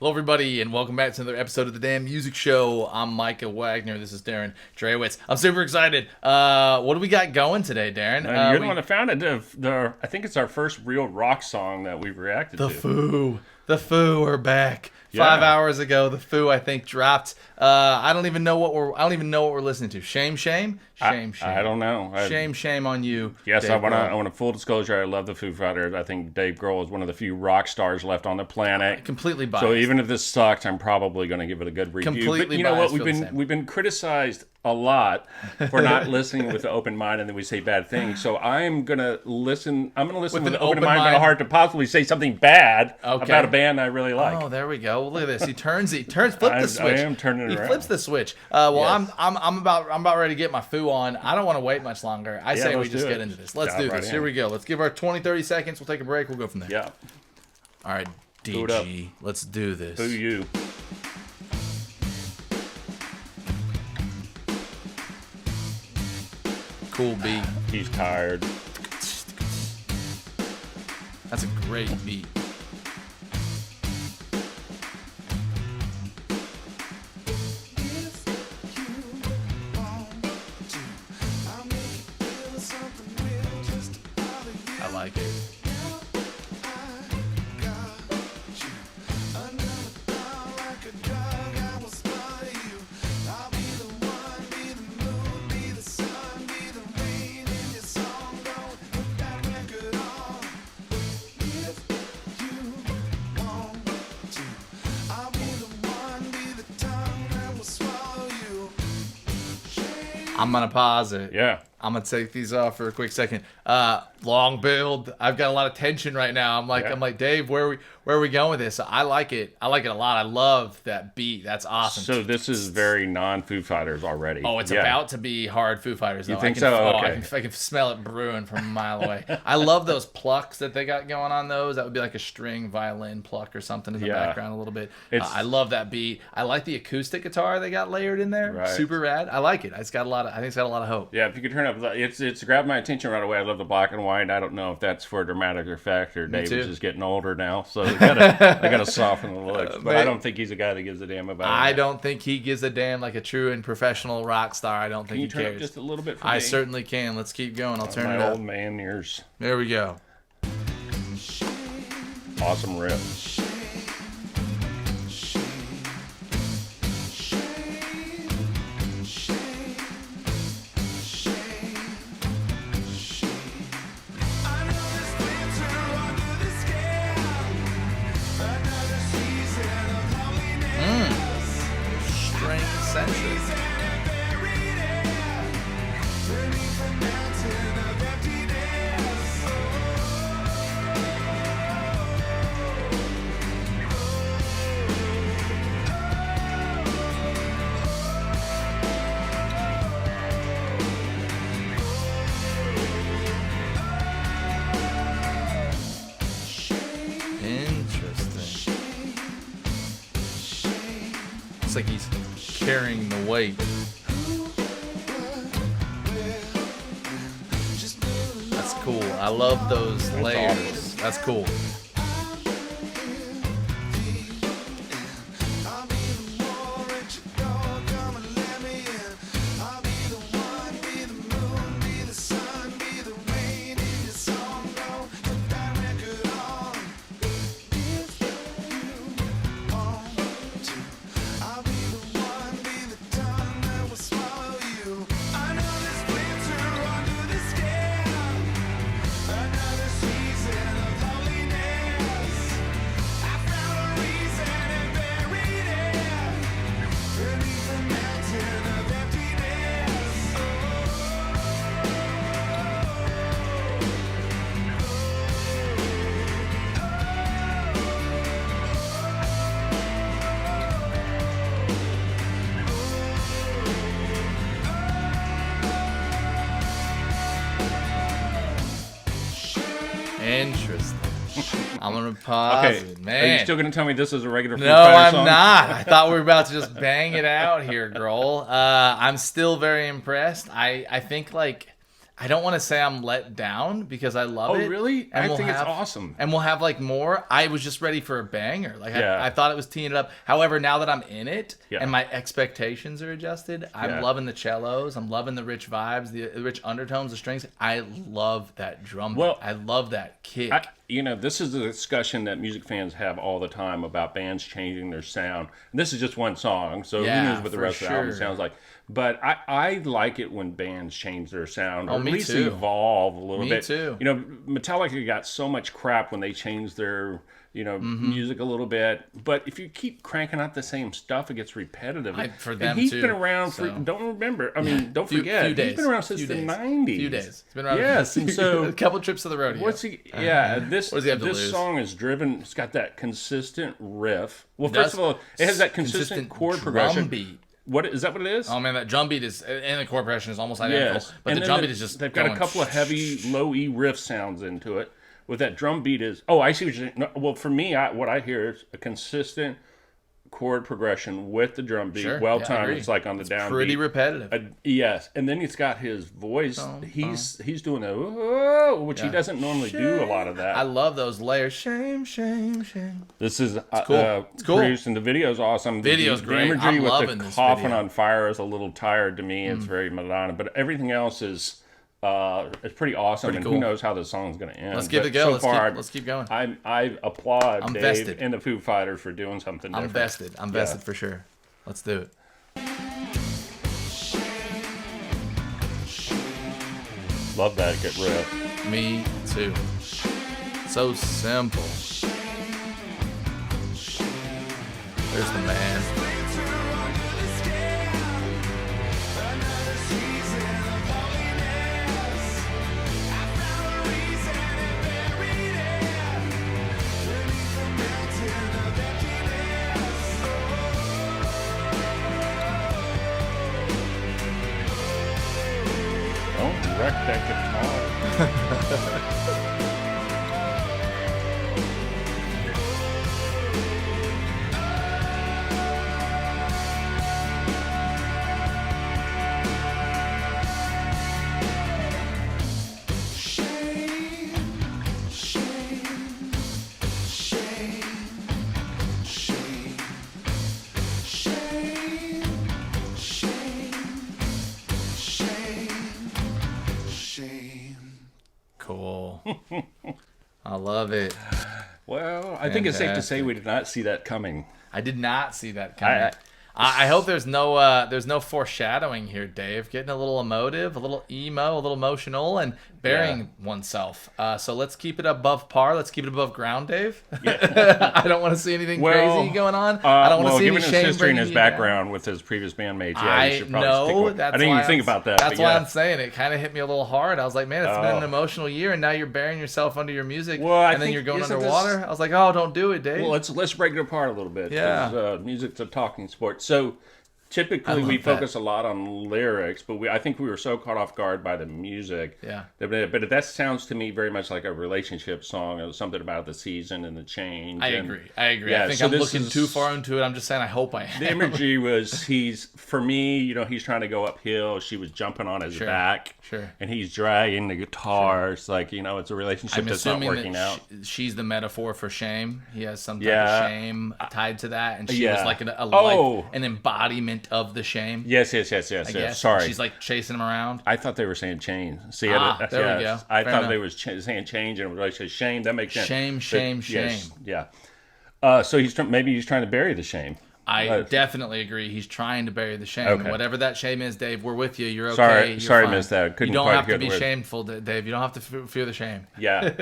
Hello, everybody, and welcome back to another episode of the Damn Music Show. I'm Micah Wagner. This is Darren Drewitz. I'm super excited. What do we got going today, Darren? You're the one that found it. I think it's our first real rock song that we've reacted to. The Foo are back. Yeah. 5 hours ago, the Foo I think dropped. I don't even know what we're listening to. Shame. I don't know. Shame on you. Yes, Dave I want Grohl. a full disclosure. I love the Foo Fighters. I think Dave Grohl is one of the few rock stars left on the planet. Completely biased. So even if this sucks, I'm probably going to give it a good review. Completely but you know what? biased, feel the same. We've been criticized a lot for not listening with an open mind, and then we say bad things. So I'm going to listen. I'm going to listen with an open mind and a heart to possibly say something bad about a band I really like. Oh, there we go. Well, look at this. He flip the switch. I am turning it around. He flips the switch. Yes. Yes. I'm about ready to get my Foo on. I don't want to wait much longer. I say we just get into this. Let's do this. Here we go. Let's give our 20-30 seconds. We'll take a break. We'll go from there. Yeah. All right, DG. Let's do this. Who you? Cool beat. He's tired. That's a great beat. I like it. I'm going to pause it. Yeah. I'm going to take these off for a quick second. Long build. I've got a lot of tension right now. I'm like, Dave, where are we going with this? I like it. I like it a lot. I love that beat. That's awesome. So this is very non-Foo Fighters already. Oh, it's about to be hard Foo Fighters. Though. You think so? Okay. I can smell it brewing from a mile away. I love those plucks that they got going on those. That would be like a string violin pluck or something in the background a little bit. I love that beat. I like the acoustic guitar they got layered in there. Right. Super rad. I like it. I think it's got a lot of hope. Yeah, if you could turn up, it's grabbed my attention right away. I love the black and white. I don't know if that's for dramatic effect or Dave is just getting older now, so I gotta soften the looks. But I don't think he's a guy that gives a damn about it. I don't think he gives a damn like a true and professional rock star. I don't think he cares. Can you turn up just a little bit for me? I certainly can. Let's keep going. I'll turn it up. My old man ears. There we go. Awesome riff. Interesting. It's like he's carrying the weight. That's cool. I love those layers. Awesome. That's cool. Interesting. I'm gonna pause it, man. Are you still gonna tell me this is a regular Foo No, Fighters I'm song? not. I thought we were about to just bang it out here, girl. I'm still very impressed. I think like I don't want to say I'm let down because I love it. Oh, really? And I think it's awesome. And we'll have like more. I was just ready for a banger. Like Yeah. I thought it was teeing it up. However, now that I'm in it Yeah. and my expectations are adjusted, I'm loving the cellos. I'm loving the rich vibes, the rich undertones, the strings. I love that drum. Well, I love that kick. This is a discussion that music fans have all the time about bands changing their sound. And this is just one song, so who knows what the rest of the album sounds like. But I like it when bands change their sound, or at least evolve a little bit. Me too. Metallica got so much crap when they changed their music a little bit. But if you keep cranking out the same stuff, it gets repetitive. For them and he's too, been around for, don't forget, few days. he's been around since the 90s. Few days. He's been around and so a couple trips to the rodeo. This song is driven, it's got that consistent riff. Well, first of all, it has that consistent chord progression. Beat. Is that what it is? Oh man, that drum beat is, and the chord progression is almost identical. Yes. But the drum beat is just they've got a couple of heavy low E riff sounds into it. With that drum beat I see what you're saying. Well, for me, what I hear is a consistent chord progression with the drum beat, timed. It's like on the downbeat. Pretty repetitive. Yes, and then he's got his voice. He's doing which he doesn't normally do a lot of that. I love those layers. Shame, shame, shame. This is cool. It's cool. Produced, and the video's awesome. Video's great. The imagery I'm with loving the this coffin video. on fire is a little tired to me. It's very Madonna, but everything else is. It's pretty awesome, pretty and cool. Who knows how the song's going to end. Let's give it a go. Let's keep going. I applaud I'm Dave vested. and the Foo Fighters for doing something different. I'm vested for sure. Let's do it. Love that get riff. Me too. So simple. There's the man. Don't wreck that guitar. Cool. I love it. Well, I think it's safe to say we did not see that coming. I did not see that coming. I hope there's no foreshadowing here, Dave. Getting a little emotive, a little emo, a little emotional, and burying oneself. So let's keep it above par. Let's keep it above ground, Dave. Yeah. I don't want to see anything crazy going on. I don't want to see any shame. Given his history and his background down. with his previous bandmates, I should probably stick with. I didn't even think about that. That's why I'm saying it kind of hit me a little hard. I was like, man, it's been an emotional year, and now you're burying yourself under your music, and then you're going underwater. I was like, oh, don't do it, Dave. Well, let's break it apart a little bit. Yeah, music's a talking sport. So typically we focus a lot on lyrics, but I think we were so caught off guard by the music. Yeah. But that sounds to me very much like a relationship song, or something about the season and the change. I agree. Yeah, I think I'm looking too far into it. I'm just saying I hope I am. The imagery was for me, he's trying to go uphill. She was jumping on his back. Sure. And he's dragging the guitar. It's like, it's a relationship that's not working out. She's the metaphor for shame. He has some type of shame tied to that. And she was like an embodiment of the shame. Yes. Sorry. She's like chasing him around. I thought they were saying change. See, there we go. I thought they were saying change and relationship. Shame. That makes sense. Shame. Yes, yeah. So maybe he's trying to bury the shame. I definitely agree. He's trying to bury the shame. Okay. Whatever that shame is, Dave, we're with you. You're okay. Sorry, I missed that. You don't have to be shameful, Dave. You don't have to fear the shame. Yeah.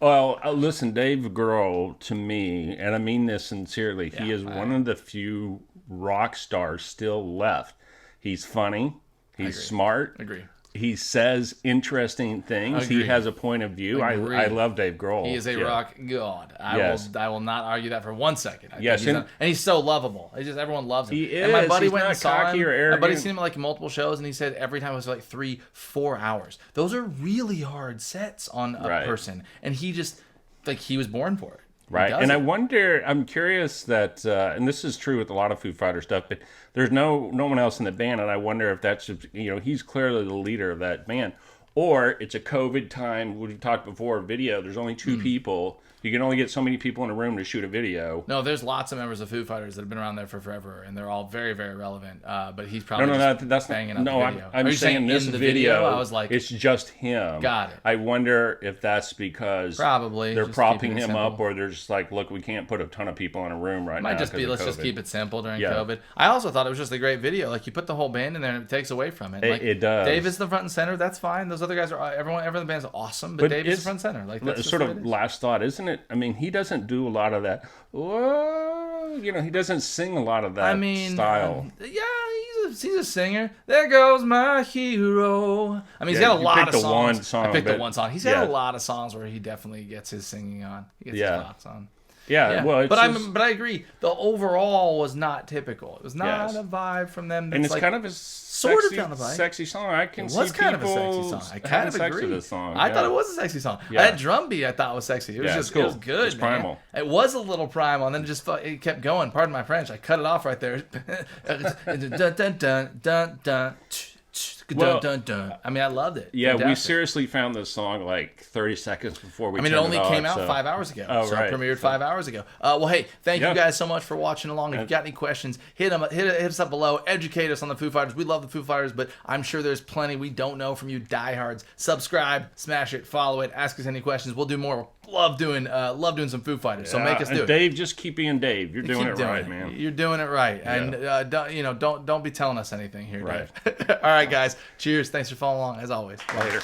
Well, listen, Dave Grohl, to me, and I mean this sincerely, he is one of the few rock stars still left. He's funny. He's smart. Agree. He says interesting things. Agreed. He has a point of view. I love Dave Grohl. He is a rock god. I will not argue that for 1 second. And he's so lovable. It's just everyone loves him. He is. And my buddy he's went not and saw cocky him. Or arrogant. My buddy's seen him at like multiple shows, and he said every time it was like 3-4 hours. Those are really hard sets on a person, and he just he was born for it. Right, and I'm curious that, and this is true with a lot of Foo Fighters stuff, but there's no one else in the band, and I wonder if that's just, he's clearly the leader of that band, or it's a COVID time. We've talked before, video. There's only 2 people. You can only get so many people in a room to shoot a video. No, there's lots of members of Foo Fighters that have been around there for forever, and they're all very, very relevant. But he's probably that's banging not, up the video. I'm saying this in the video, I was like, it's just him. Got it. I wonder if that's because probably they're propping him up, or they're just like, look, we can't put a ton of people in a room right now. Might just be let's just keep it simple during COVID. I also thought it was just a great video. Like you put the whole band in there, and it takes away from it. Like, it does. Dave is the front and center. That's fine. Those other guys are everyone in the band's awesome, but Dave is the front and center. Like that's sort of last thought, isn't it? I mean, he doesn't do a lot of that. He doesn't sing a lot of that style. He's a singer. There goes my hero. I mean, he's got a lot of songs. I picked the one song. He's got a lot of songs where he definitely gets his singing on. He gets his rocks on. Yeah, well, but I agree. The overall was not typical. It was not a vibe from them. And it's like, kind of a sexy song. I can see kind of a sexy song. I kind of agree. This song. I thought it was a sexy song. That drum beat I thought was sexy. It was just cool. It was good. It was primal. It was a little primal, and then it kept going. Pardon my French. I cut it off right there. Dun, dun, dun, dun, dun. Well, dun, dun, dun. I mean, I loved it. Yeah, Fantastic. We seriously found this song like 30 seconds before we. I mean, it only came out 5 hours ago. Oh, so right. It premiered 5 hours ago. Well, hey, thank you guys so much for watching along. If you got any questions, hit us up below. Educate us on the Foo Fighters. We love the Foo Fighters, but I'm sure there's plenty we don't know from you diehards. Subscribe, smash it, follow it, ask us any questions. We'll do more. Love doing some Foo Fighters. So make us do it. Dave, just keep being Dave. You're doing it right, man. You're doing it right, and don't be telling us anything here, Dave. All right, guys. Cheers. Thanks for following along as always. Later.